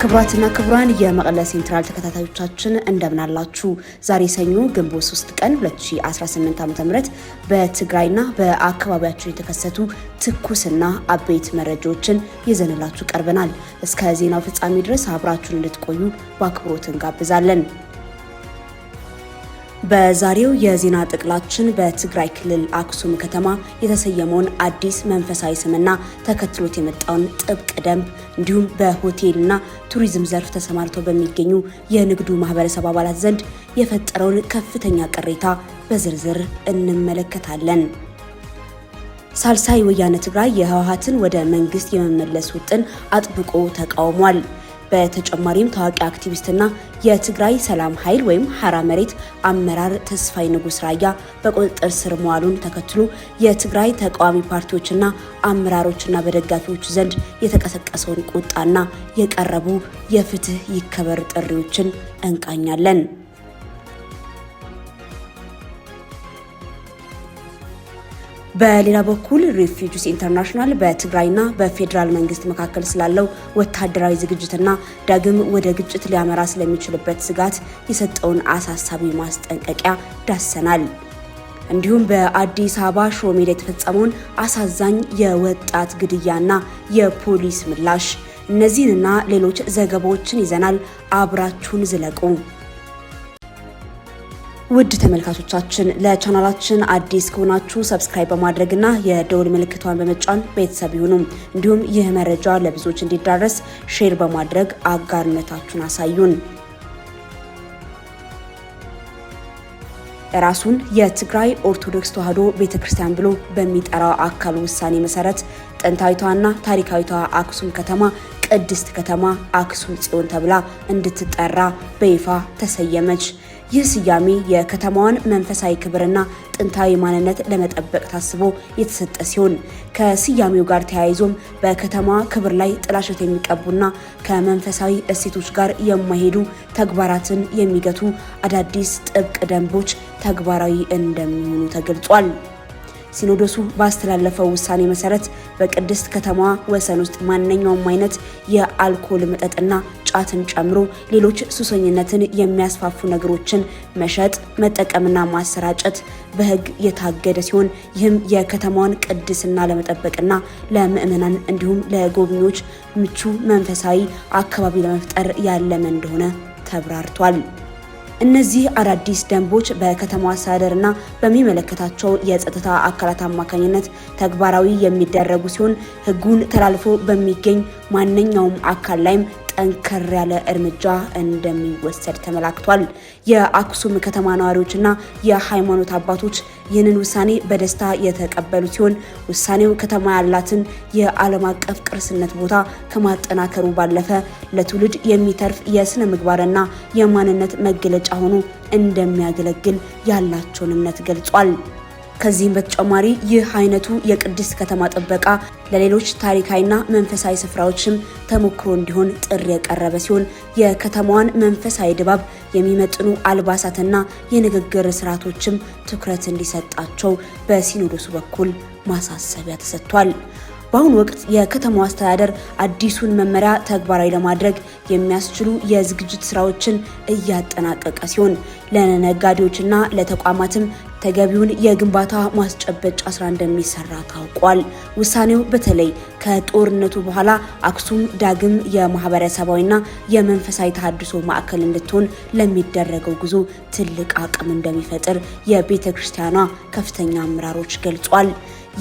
ክብራትና ክብራን የመቀለ ሴንትራል ተከታታዮቻችን እንደምን አላችሁ? ዛሬ ሰኞ ግንቦት 3 ቀን 2018 ዓ.ም በትግራይና በአካባቢያቸው የተከሰቱ ትኩስና አበይት መረጃዎችን ይዘንላችሁ ቀርበናል። እስከ ዜናው ፍጻሜ ድረስ አብራችሁን እንድትቆዩ በአክብሮት እንጋብዛለን። በዛሬው የዜና ጥቅላችን በትግራይ ክልል አክሱም ከተማ የተሰየመውን አዲስ መንፈሳዊ ስምና ተከትሎት የመጣውን ጥብቅ ደንብ እንዲሁም በሆቴልና ቱሪዝም ዘርፍ ተሰማርተው በሚገኙ የንግዱ ማህበረሰብ አባላት ዘንድ የፈጠረውን ከፍተኛ ቅሬታ በዝርዝር እንመለከታለን። ሳልሳይ ወያነ ትግራይ የህወሓትን ወደ መንግስት የመመለስ ውጥን አጥብቆ ተቃውሟል። በተጨማሪም ታዋቂ አክቲቪስትና የትግራይ ሰላም ኃይል ወይም ሐራ መሬት አመራር ተስፋይ ንጉስ ራያ በቁጥጥር ስር መዋሉን ተከትሎ የትግራይ ተቃዋሚ ፓርቲዎችና አመራሮችና በደጋፊዎች ዘንድ የተቀሰቀሰውን ቁጣና የቀረቡ የፍትህ ይከበር ጥሪዎችን እንቃኛለን። በሌላ በኩል ሪፊውጂስ ኢንተርናሽናል በትግራይና በፌዴራል መንግስት መካከል ስላለው ወታደራዊ ዝግጅትና ዳግም ወደ ግጭት ሊያመራ ስለሚችልበት ስጋት የሰጠውን አሳሳቢ ማስጠንቀቂያ ዳሰናል። እንዲሁም በአዲስ አበባ ሾው ሜዳ የተፈጸመውን አሳዛኝ የወጣት ግድያና የፖሊስ ምላሽ፣ እነዚህንና ሌሎች ዘገባዎችን ይዘናል። አብራችሁን ዝለቁ። ውድ ተመልካቾቻችን ለቻናላችን አዲስ ከሆናችሁ ሰብስክራይብ በማድረግና የደወል ምልክቷን በመጫን ቤተሰብ ይሁኑ። እንዲሁም ይህ መረጃ ለብዙዎች እንዲዳረስ ሼር በማድረግ አጋርነታችሁን አሳዩን። ራሱን የትግራይ ኦርቶዶክስ ተዋሕዶ ቤተክርስቲያን ብሎ በሚጠራው አካል ውሳኔ መሰረት ጥንታዊቷና ታሪካዊቷ አክሱም ከተማ ቅድስት ከተማ አክሱም ጽዮን ተብላ እንድትጠራ በይፋ ተሰየመች። ይህ ስያሜ የከተማዋን መንፈሳዊ ክብርና ጥንታዊ ማንነት ለመጠበቅ ታስቦ የተሰጠ ሲሆን ከስያሜው ጋር ተያይዞም በከተማዋ ክብር ላይ ጥላሸት የሚቀቡና ከመንፈሳዊ እሴቶች ጋር የማይሄዱ ተግባራትን የሚገቱ አዳዲስ ጥብቅ ደንቦች ተግባራዊ እንደሚሆኑ ተገልጿል። ሲኖዶሱ ባስተላለፈው ውሳኔ መሰረት በቅድስት ከተማዋ ወሰን ውስጥ ማንኛውም አይነት የአልኮል መጠጥና ጫትን ጨምሮ ሌሎች ሱሰኝነትን የሚያስፋፉ ነገሮችን መሸጥ፣ መጠቀምና ማሰራጨት በሕግ የታገደ ሲሆን ይህም የከተማዋን ቅድስና ለመጠበቅና ለምዕመናን እንዲሁም ለጎብኚዎች ምቹ መንፈሳዊ አካባቢ ለመፍጠር ያለመ እንደሆነ ተብራርቷል። እነዚህ አዳዲስ ደንቦች በከተማዋ አስተዳደርና በሚመለከታቸው የጸጥታ አካላት አማካኝነት ተግባራዊ የሚደረጉ ሲሆን ሕጉን ተላልፎ በሚገኝ ማንኛውም አካል ላይም ጠንከር ያለ እርምጃ እንደሚወሰድ ተመላክቷል። የአክሱም ከተማ ነዋሪዎችና የሃይማኖት አባቶች ይህንን ውሳኔ በደስታ የተቀበሉ ሲሆን ውሳኔው ከተማ ያላትን የዓለም አቀፍ ቅርስነት ቦታ ከማጠናከሩ ባለፈ ለትውልድ የሚተርፍ የስነ ምግባርና የማንነት መገለጫ ሆኖ እንደሚያገለግል ያላቸውን እምነት ገልጿል። ከዚህም በተጨማሪ ይህ አይነቱ የቅድስት ከተማ ጥበቃ ለሌሎች ታሪካዊና መንፈሳዊ ስፍራዎችም ተሞክሮ እንዲሆን ጥሪ የቀረበ ሲሆን የከተማዋን መንፈሳዊ ድባብ የሚመጥኑ አልባሳትና የንግግር ስርዓቶችም ትኩረት እንዲሰጣቸው በሲኖዶሱ በኩል ማሳሰቢያ ተሰጥቷል። በአሁኑ ወቅት የከተማዋ አስተዳደር አዲሱን መመሪያ ተግባራዊ ለማድረግ የሚያስችሉ የዝግጅት ስራዎችን እያጠናቀቀ ሲሆን ለነጋዴዎችና ለተቋማትም ተገቢውን የግንባታ ማስጨበጫ ስራ እንደሚሰራ ታውቋል። ውሳኔው በተለይ ከጦርነቱ በኋላ አክሱም ዳግም የማህበረሰባዊና የመንፈሳዊ ተሃድሶ ማዕከል እንድትሆን ለሚደረገው ጉዞ ትልቅ አቅም እንደሚፈጥር የቤተ ክርስቲያኗ ከፍተኛ አመራሮች ገልጿል።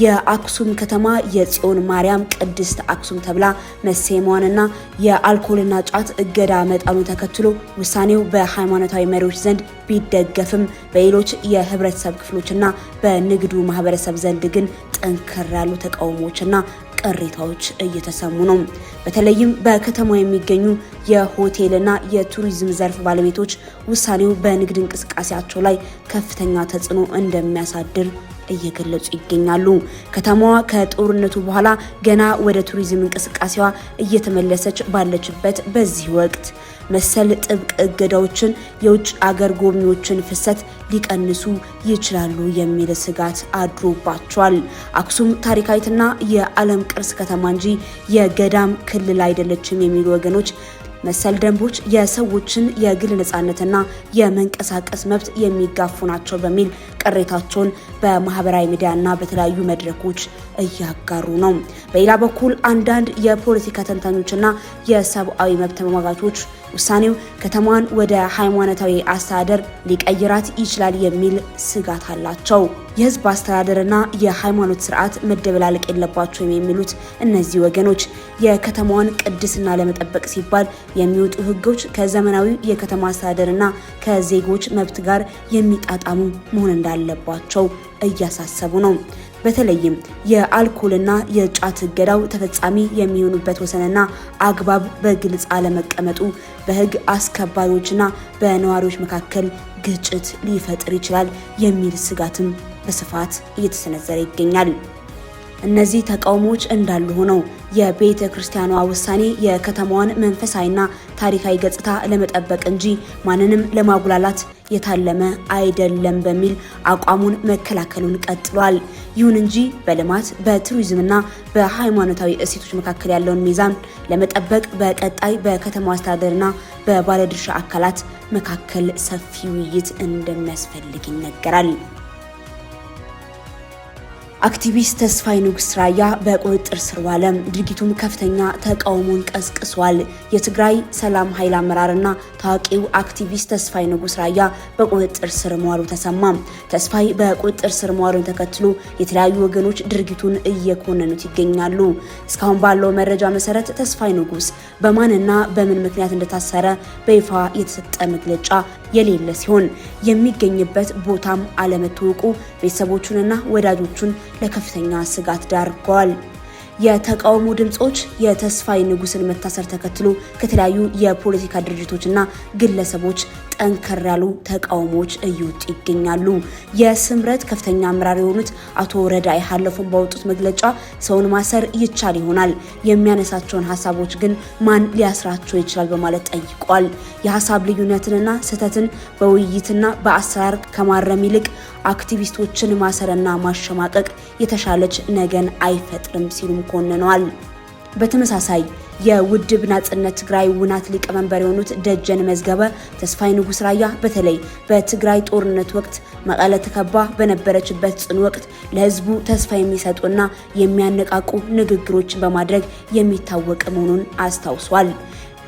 የአክሱም ከተማ የጽዮን ማርያም ቅድስት አክሱም ተብላ መሰየሟንና የአልኮልና ጫት እገዳ መጣኑ ተከትሎ ውሳኔው በሃይማኖታዊ መሪዎች ዘንድ ቢደገፍም በሌሎች የህብረተሰብ ክፍሎችና በንግዱ ማህበረሰብ ዘንድ ግን ጠንከር ያሉ ተቃውሞዎችና ቅሬታዎች እየተሰሙ ነው። በተለይም በከተማው የሚገኙ የሆቴልና የቱሪዝም ዘርፍ ባለቤቶች ውሳኔው በንግድ እንቅስቃሴያቸው ላይ ከፍተኛ ተጽዕኖ እንደሚያሳድር እየገለጹ ይገኛሉ። ከተማዋ ከጦርነቱ በኋላ ገና ወደ ቱሪዝም እንቅስቃሴዋ እየተመለሰች ባለችበት በዚህ ወቅት መሰል ጥብቅ እገዳዎችን የውጭ አገር ጎብኚዎችን ፍሰት ሊቀንሱ ይችላሉ የሚል ስጋት አድሮባቸዋል። አክሱም ታሪካዊትና የዓለም ቅርስ ከተማ እንጂ የገዳም ክልል አይደለችም የሚሉ ወገኖች መሰል ደንቦች የሰዎችን የግል ነጻነትና የመንቀሳቀስ መብት የሚጋፉ ናቸው በሚል ቅሬታቸውን በማህበራዊ ሚዲያና በተለያዩ መድረኮች እያጋሩ ነው። በሌላ በኩል አንዳንድ የፖለቲካ ተንታኞችና የሰብአዊ መብት ተሟጋቾች ውሳኔው ከተማዋን ወደ ሃይማኖታዊ አስተዳደር ሊቀይራት ይችላል የሚል ስጋት አላቸው። የህዝብ አስተዳደርና የሃይማኖት ስርዓት መደበላለቅ የለባቸውም የሚሉት እነዚህ ወገኖች የከተማዋን ቅድስና ለመጠበቅ ሲባል የሚወጡ ህጎች ከዘመናዊ የከተማ አስተዳደርና ከዜጎች መብት ጋር የሚጣጣሙ መሆን እንዳለባቸው እያሳሰቡ ነው። በተለይም የአልኮልና የጫት እገዳው ተፈጻሚ የሚሆኑበት ወሰንና አግባብ በግልጽ አለመቀመጡ በህግ አስከባሪዎችና በነዋሪዎች መካከል ግጭት ሊፈጥር ይችላል የሚል ስጋትም በስፋት እየተሰነዘረ ይገኛል። እነዚህ ተቃውሞዎች እንዳሉ ሆነው የቤተ ክርስቲያኗ ውሳኔ የከተማዋን መንፈሳዊና ታሪካዊ ገጽታ ለመጠበቅ እንጂ ማንንም ለማጉላላት የታለመ አይደለም በሚል አቋሙን መከላከሉን ቀጥሏል። ይሁን እንጂ በልማት በቱሪዝምና በሃይማኖታዊ እሴቶች መካከል ያለውን ሚዛን ለመጠበቅ በቀጣይ በከተማዋ አስተዳደርና በባለድርሻ አካላት መካከል ሰፊ ውይይት እንደሚያስፈልግ ይነገራል። አክቲቪስት ተስፋዬ ንጉስ ራያ በቁጥጥር ስር ዋለ። ድርጊቱም ከፍተኛ ተቃውሞን ቀስቅሷል። የትግራይ ሰላም ኃይል አመራርና ታዋቂው አክቲቪስት ተስፋዬ ንጉስ ራያ በቁጥጥር ስር መዋሉ ተሰማ። ተስፋዬ በቁጥጥር ስር መዋሉን ተከትሎ የተለያዩ ወገኖች ድርጊቱን እየኮነኑት ይገኛሉ። እስካሁን ባለው መረጃ መሰረት ተስፋዬ ንጉስ በማንና በምን ምክንያት እንደታሰረ በይፋ የተሰጠ መግለጫ የሌለ ሲሆን የሚገኝበት ቦታም አለመታወቁ ቤተሰቦቹንና ወዳጆቹን ለከፍተኛ ስጋት ዳርገዋል። የተቃውሞ ድምጾች የተስፋዬ ንጉስን መታሰር ተከትሎ ከተለያዩ የፖለቲካ ድርጅቶችና ግለሰቦች ጠንከር ያሉ ተቃውሞዎች እየወጡ ይገኛሉ። የስምረት ከፍተኛ አመራር የሆኑት አቶ ረዳኢ ሀለፎም ባወጡት መግለጫ ሰውን ማሰር ይቻል ይሆናል፣ የሚያነሳቸውን ሀሳቦች ግን ማን ሊያስራቸው ይችላል በማለት ጠይቋል። የሀሳብ ልዩነትንና ስህተትን በውይይትና በአሰራር ከማረም ይልቅ አክቲቪስቶችን ማሰርና ማሸማቀቅ የተሻለች ነገን አይፈጥርም ሲሉም ኮንነዋል። በተመሳሳይ የውድብ ናጽነት ትግራይ ውናት ሊቀመንበር የሆኑት ደጀን መዝገበ ተስፋዬ ንጉስ ራያ በተለይ በትግራይ ጦርነት ወቅት መቀለ ተከባ በነበረችበት ጽኑ ወቅት ለህዝቡ ተስፋ የሚሰጡና የሚያነቃቁ ንግግሮችን በማድረግ የሚታወቅ መሆኑን አስታውሷል።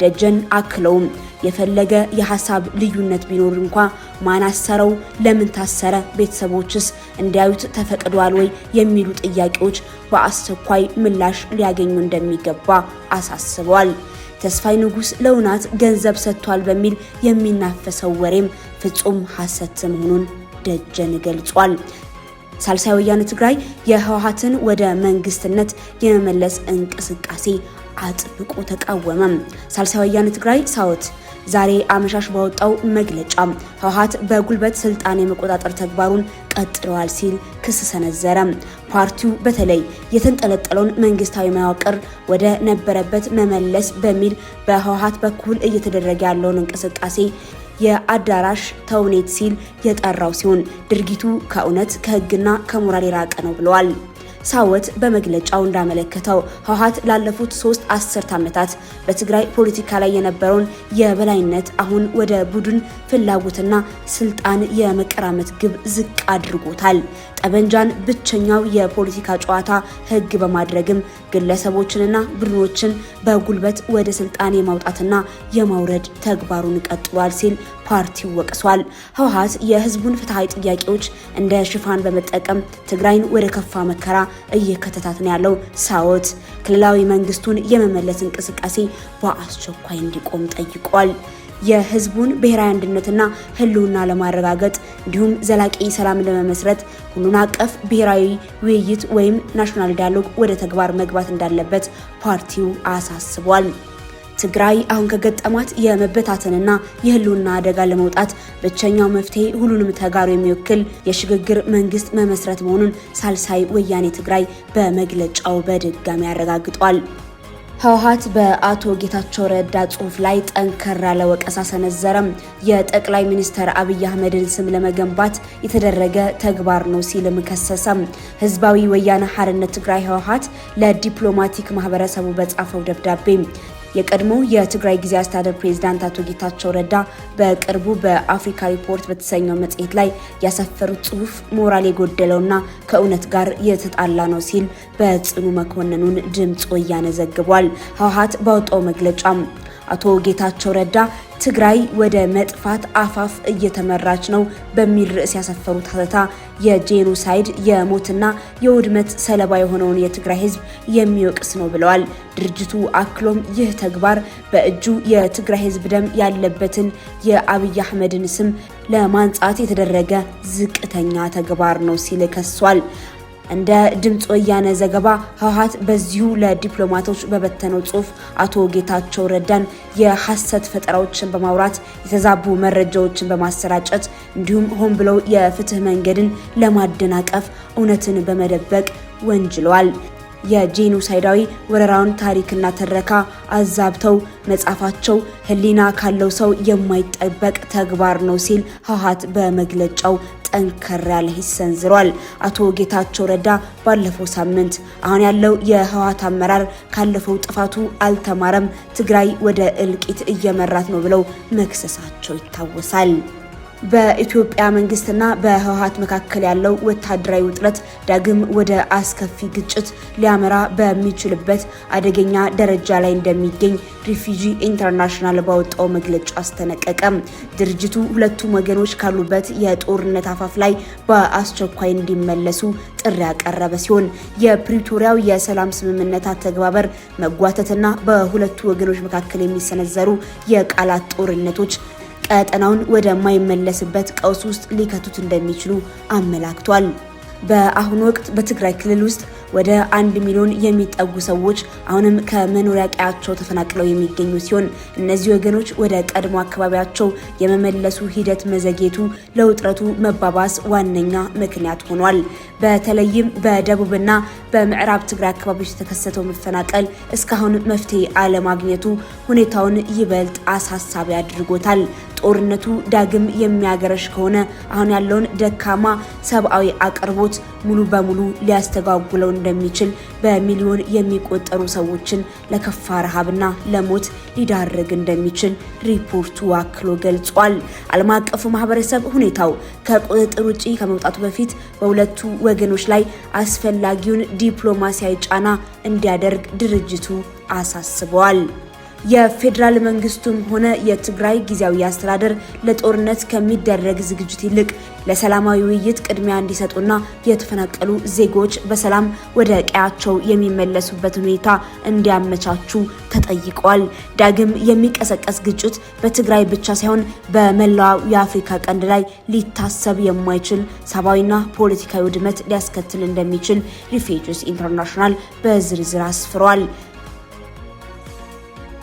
ደጀን አክለውም የፈለገ የሐሳብ ልዩነት ቢኖር እንኳ ማን አሰረው፣ ለምን ታሰረ፣ ቤተሰቦችስ እንዲያዩት ተፈቅዷል ወይ የሚሉ ጥያቄዎች በአስቸኳይ ምላሽ ሊያገኙ እንደሚገባ አሳስበዋል። ተስፋዬ ንጉስ ለውናት ገንዘብ ሰጥቷል በሚል የሚናፈሰው ወሬም ፍጹም ሐሰት መሆኑን ደጀን ገልጿል። ሳልሳይ ወያነ ትግራይ የህወሓትን ወደ መንግስትነት የመመለስ እንቅስቃሴ አጥብቆ ተቃወመ። ሳልሳይ ወያነ ትግራይ ሳውት ዛሬ አመሻሽ ባወጣው መግለጫ ህወሓት በጉልበት ስልጣን የመቆጣጠር ተግባሩን ቀጥሏል ሲል ክስ ሰነዘረ። ፓርቲው በተለይ የተንጠለጠለውን መንግስታዊ መዋቅር ወደ ነበረበት መመለስ በሚል በህወሓት በኩል እየተደረገ ያለውን እንቅስቃሴ የአዳራሽ ተውኔት ሲል የጠራው ሲሆን ድርጊቱ ከእውነት ከህግና ከሞራል የራቀ ነው ብለዋል። ሳወት በመግለጫው እንዳመለከተው ህወሓት ላለፉት 3 አስርት ዓመታት በትግራይ ፖለቲካ ላይ የነበረውን የበላይነት አሁን ወደ ቡድን ፍላጎትና ስልጣን የመቀራመት ግብ ዝቅ አድርጎታል። ጠበንጃን ብቸኛው የፖለቲካ ጨዋታ ህግ በማድረግም ግለሰቦችንና ቡድኖችን በጉልበት ወደ ስልጣን የማውጣትና የማውረድ ተግባሩን ቀጥሏል ሲል ፓርቲው ወቅሷል። ህወሓት የህዝቡን ፍትሃዊ ጥያቄዎች እንደ ሽፋን በመጠቀም ትግራይን ወደ ከፋ መከራ እየከተታት ነው ያለው ሳወት ክልላዊ መንግስቱን የመመለስ እንቅስቃሴ በአስቸኳይ እንዲቆም ጠይቋል። የህዝቡን ብሔራዊ አንድነትና ህልውና ለማረጋገጥ እንዲሁም ዘላቂ ሰላም ለመመስረት ሁሉን አቀፍ ብሔራዊ ውይይት ወይም ናሽናል ዳያሎግ ወደ ተግባር መግባት እንዳለበት ፓርቲው አሳስቧል። ትግራይ አሁን ከገጠማት የመበታተንና የህልውና አደጋ ለመውጣት ብቸኛው መፍትሄ ሁሉንም ተጋሩ የሚወክል የሽግግር መንግስት መመስረት መሆኑን ሳልሳይ ወያኔ ትግራይ በመግለጫው በድጋሚ አረጋግጧል። ህወሓት በአቶ ጌታቸው ረዳ ጽሁፍ ላይ ጠንከር ያለ ወቀሳ ሰነዘረም። የጠቅላይ ሚኒስትር አብይ አህመድን ስም ለመገንባት የተደረገ ተግባር ነው ሲልም ከሰሰም። ህዝባዊ ወያነ ሓርነት ትግራይ ህወሓት ለዲፕሎማቲክ ማህበረሰቡ በጻፈው ደብዳቤ የቀድሞ የትግራይ ጊዜያዊ አስተዳደር ፕሬዝዳንት አቶ ጌታቸው ረዳ በቅርቡ በአፍሪካ ሪፖርት በተሰኘው መጽሔት ላይ ያሰፈሩት ጽሑፍ ሞራል የጎደለውና ከእውነት ጋር የተጣላ ነው ሲል በጽኑ መኮንኑን ድምጽ ወያነ ዘግቧል። ህወሓት ባወጣው መግለጫም አቶ ጌታቸው ረዳ ትግራይ ወደ መጥፋት አፋፍ እየተመራች ነው በሚል ርዕስ ያሰፈሩት ሀተታ የጄኖሳይድ የሞትና የውድመት ሰለባ የሆነውን የትግራይ ህዝብ የሚወቅስ ነው ብለዋል። ድርጅቱ አክሎም ይህ ተግባር በእጁ የትግራይ ህዝብ ደም ያለበትን የአብይ አህመድን ስም ለማንጻት የተደረገ ዝቅተኛ ተግባር ነው ሲል ከሷል። እንደ ድምጽ ወያነ ዘገባ ህወሓት በዚሁ ለዲፕሎማቶች በበተነው ጽሑፍ አቶ ጌታቸው ረዳን የሐሰት ፈጠራዎችን በማውራት የተዛቡ መረጃዎችን በማሰራጨት እንዲሁም ሆን ብለው የፍትህ መንገድን ለማደናቀፍ እውነትን በመደበቅ ወንጅለዋል። የጄኖሳይዳዊ ወረራውን ታሪክና ትረካ አዛብተው መጻፋቸው ህሊና ካለው ሰው የማይጠበቅ ተግባር ነው ሲል ህወሓት በመግለጫው ጠንከር ያለ ሂስ ሰንዝሯል። አቶ ጌታቸው ረዳ ባለፈው ሳምንት አሁን ያለው የህወሓት አመራር ካለፈው ጥፋቱ አልተማረም፣ ትግራይ ወደ እልቂት እየመራት ነው ብለው መክሰሳቸው ይታወሳል። በኢትዮጵያ መንግስትና በህወሓት መካከል ያለው ወታደራዊ ውጥረት ዳግም ወደ አስከፊ ግጭት ሊያመራ በሚችልበት አደገኛ ደረጃ ላይ እንደሚገኝ ሪፊጂ ኢንተርናሽናል ባወጣው መግለጫ አስጠነቀቀ። ድርጅቱ ሁለቱም ወገኖች ካሉበት የጦርነት አፋፍ ላይ በአስቸኳይ እንዲመለሱ ጥሪ ያቀረበ ሲሆን የፕሪቶሪያው የሰላም ስምምነት አተገባበር መጓተትና በሁለቱ ወገኖች መካከል የሚሰነዘሩ የቃላት ጦርነቶች ቀጠናውን ወደ ማይመለስበት ቀውስ ውስጥ ሊከቱት እንደሚችሉ አመላክቷል። በአሁኑ ወቅት በትግራይ ክልል ውስጥ ወደ 1 ሚሊዮን የሚጠጉ ሰዎች አሁንም ከመኖሪያ ቀያቸው ተፈናቅለው የሚገኙ ሲሆን እነዚህ ወገኖች ወደ ቀድሞ አካባቢያቸው የመመለሱ ሂደት መዘግየቱ ለውጥረቱ መባባስ ዋነኛ ምክንያት ሆኗል። በተለይም በደቡብና በምዕራብ ትግራይ አካባቢዎች የተከሰተው መፈናቀል እስካሁን መፍትሄ አለማግኘቱ ሁኔታውን ይበልጥ አሳሳቢ አድርጎታል። ጦርነቱ ዳግም የሚያገረሽ ከሆነ አሁን ያለውን ደካማ ሰብአዊ አቅርቦት ሙሉ በሙሉ ሊያስተጓጉለው እንደሚችል በሚሊዮን የሚቆጠሩ ሰዎችን ለከፋ ረሃብና ለሞት ሊዳርግ እንደሚችል ሪፖርቱ አክሎ ገልጿል። ዓለም አቀፉ ማህበረሰብ ሁኔታው ከቁጥጥር ውጪ ከመውጣቱ በፊት በሁለቱ ወገኖች ላይ አስፈላጊውን ዲፕሎማሲያዊ ጫና እንዲያደርግ ድርጅቱ አሳስበዋል። የፌዴራል መንግስቱም ሆነ የትግራይ ጊዜያዊ አስተዳደር ለጦርነት ከሚደረግ ዝግጅት ይልቅ ለሰላማዊ ውይይት ቅድሚያ እንዲሰጡና የተፈናቀሉ ዜጎች በሰላም ወደ ቀያቸው የሚመለሱበት ሁኔታ እንዲያመቻቹ ተጠይቀዋል። ዳግም የሚቀሰቀስ ግጭት በትግራይ ብቻ ሳይሆን በመላው የአፍሪካ ቀንድ ላይ ሊታሰብ የማይችል ሰብአዊና ፖለቲካዊ ውድመት ሊያስከትል እንደሚችል ሪፊጂስ ኢንተርናሽናል በዝርዝር አስፍሯል።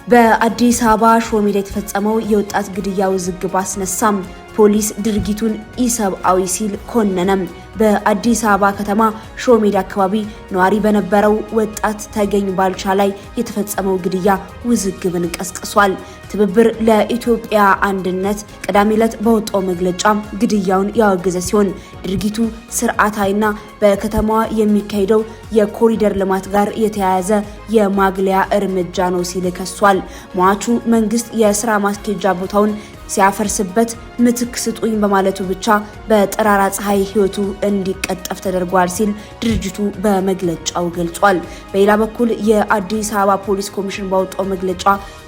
በአዲስ አበባ ሾው ሜዳ የተፈጸመው የወጣት ግድያ ውዝግብ አስነሳም። ፖሊስ ድርጊቱን ኢሰብአዊ ሲል ኮነነም። በአዲስ አበባ ከተማ ሾው ሜዳ አካባቢ ነዋሪ በነበረው ወጣት ተገኝ ባልቻ ላይ የተፈጸመው ግድያ ውዝግብን ቀስቅሷል። ትብብር ለኢትዮጵያ አንድነት ቅዳሜ ዕለት በወጣው መግለጫ ግድያውን ያወገዘ ሲሆን ድርጊቱ ስርዓታዊና በከተማዋ የሚካሄደው የኮሪደር ልማት ጋር የተያያዘ የማግለያ እርምጃ ነው ሲል ከሷል። ሟቹ መንግስት የስራ ማስኬጃ ቦታውን ሲያፈርስበት ምትክ ስጡኝ በማለቱ ብቻ በጠራራ ፀሐይ ህይወቱ እንዲቀጠፍ ተደርጓል ሲል ድርጅቱ በመግለጫው ገልጿል። በሌላ በኩል የአዲስ አበባ ፖሊስ ኮሚሽን ባወጣው መግለጫ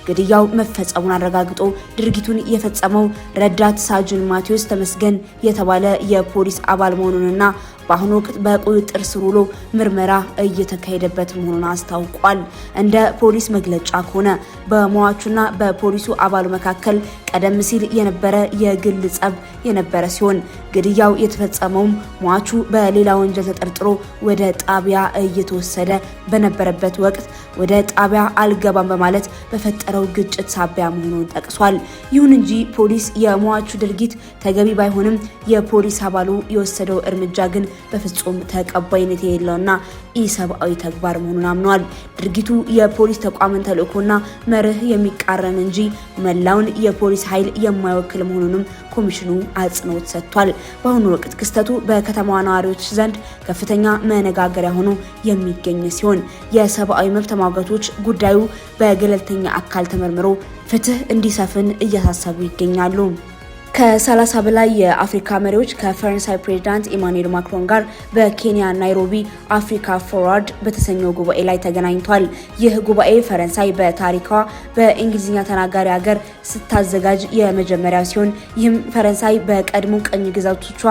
ግድያው መፈጸሙን አረጋግጦ ድርጊቱን የፈጸመው ረዳት ሳጅን ማቴዎስ ተመስገን የተባለ የፖሊስ አባል መሆኑንና በአሁኑ ወቅት በቁጥጥር ስር ውሎ ምርመራ እየተካሄደበት መሆኑን አስታውቋል። እንደ ፖሊስ መግለጫ ከሆነ በሟቹና በፖሊሱ አባሉ መካከል ቀደም ሲል የነበረ የግል ጸብ የነበረ ሲሆን ግድያው የተፈጸመውም ሟቹ በሌላ ወንጀል ተጠርጥሮ ወደ ጣቢያ እየተወሰደ በነበረበት ወቅት ወደ ጣቢያ አልገባም በማለት በፈጠረው ግጭት ሳቢያ መሆኑን ጠቅሷል። ይሁን እንጂ ፖሊስ የሟቹ ድርጊት ተገቢ ባይሆንም የፖሊስ አባሉ የወሰደው እርምጃ ግን በፍጹም ተቀባይነት የሌለውና ኢሰብአዊ ተግባር መሆኑን አምኗል። ድርጊቱ የፖሊስ ተቋምን ተልዕኮና መርህ የሚቃረን እንጂ መላውን የፖሊስ ኃይል የማይወክል መሆኑንም ኮሚሽኑ አጽንኦት ሰጥቷል። በአሁኑ ወቅት ክስተቱ በከተማዋ ነዋሪዎች ዘንድ ከፍተኛ መነጋገሪያ ሆኖ የሚገኝ ሲሆን የሰብአዊ መብት ተሟጋቾች ጉዳዩ በገለልተኛ አካል ተመርምሮ ፍትህ እንዲሰፍን እያሳሰቡ ይገኛሉ። ከ30 በላይ የአፍሪካ መሪዎች ከፈረንሳይ ፕሬዝዳንት ኢማኑኤል ማክሮን ጋር በኬንያ ናይሮቢ አፍሪካ ፎርዋርድ በተሰኘው ጉባኤ ላይ ተገናኝቷል። ይህ ጉባኤ ፈረንሳይ በታሪኳ በእንግሊዝኛ ተናጋሪ ሀገር ስታዘጋጅ የመጀመሪያ ሲሆን ይህም ፈረንሳይ በቀድሞ ቀኝ ግዛቶቿ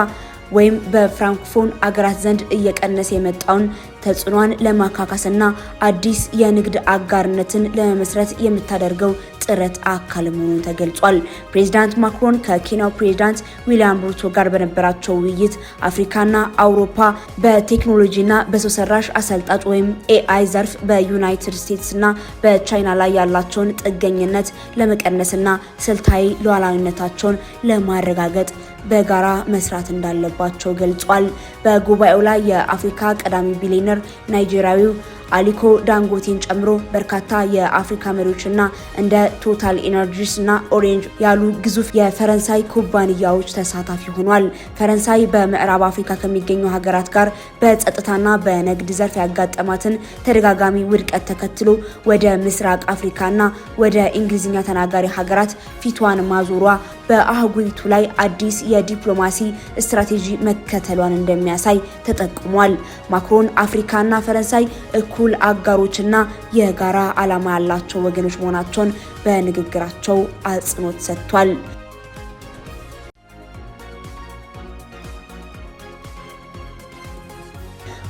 ወይም በፍራንኮፎን አገራት ዘንድ እየቀነሰ የመጣውን ተጽዕኖን ለማካካስና አዲስ የንግድ አጋርነትን ለመመስረት የምታደርገው ጥረት አካል መሆኑን ተገልጿል። ፕሬዝዳንት ማክሮን ከኬንያው ፕሬዝዳንት ዊሊያም ሩቶ ጋር በነበራቸው ውይይት አፍሪካና አውሮፓ በቴክኖሎጂና በሰው ሰራሽ አሰልጣጭ ወይም ኤአይ ዘርፍ በዩናይትድ ስቴትስና በቻይና ላይ ያላቸውን ጥገኝነት ለመቀነስና ስልታዊ ሉዓላዊነታቸውን ለማረጋገጥ በጋራ መስራት እንዳለባቸው ገልጿል። በጉባኤው ላይ የአፍሪካ ቀዳሚ ቢሊየነር ናይጄሪያዊው አሊኮ ዳንጎቴን ጨምሮ በርካታ የአፍሪካ መሪዎችና እንደ ቶታል ኢነርጂስ እና ኦሬንጅ ያሉ ግዙፍ የፈረንሳይ ኩባንያዎች ተሳታፊ ሆኗል። ፈረንሳይ በምዕራብ አፍሪካ ከሚገኙ ሀገራት ጋር በጸጥታና በንግድ ዘርፍ ያጋጠማትን ተደጋጋሚ ውድቀት ተከትሎ ወደ ምስራቅ አፍሪካና ወደ እንግሊዝኛ ተናጋሪ ሀገራት ፊቷን ማዞሯ በአህጉሪቱ ላይ አዲስ የዲፕሎማሲ ስትራቴጂ መከተሏን እንደሚያሳይ ተጠቁሟል። ማክሮን አፍሪካና ፈረንሳይ እኩል አጋሮችና የጋራ ዓላማ ያላቸው ወገኖች መሆናቸውን በንግግራቸው አጽንኦት ሰጥቷል።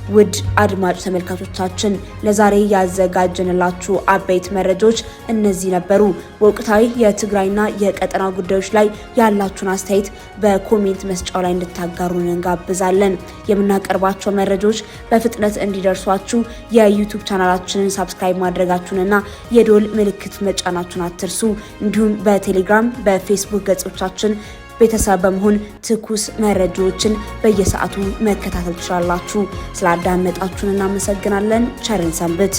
ውድ አድማጭ ተመልካቾቻችን ለዛሬ ያዘጋጀንላችሁ አበይት መረጃዎች እነዚህ ነበሩ። ወቅታዊ የትግራይና የቀጠናው ጉዳዮች ላይ ያላችሁን አስተያየት በኮሜንት መስጫው ላይ እንድታጋሩን እንጋብዛለን። የምናቀርባቸው መረጃዎች በፍጥነት እንዲደርሷችሁ የዩቲዩብ ቻናላችንን ሰብስክራይብ ማድረጋችሁንና የዶል ምልክት መጫናችሁን አትርሱ። እንዲሁም በቴሌግራም በፌስቡክ ገጾቻችን ቤተሰብ በመሆን ትኩስ መረጃዎችን በየሰዓቱ መከታተል ትችላላችሁ። ስላዳመጣችሁን እናመሰግናለን። ቸርን ሰንብት።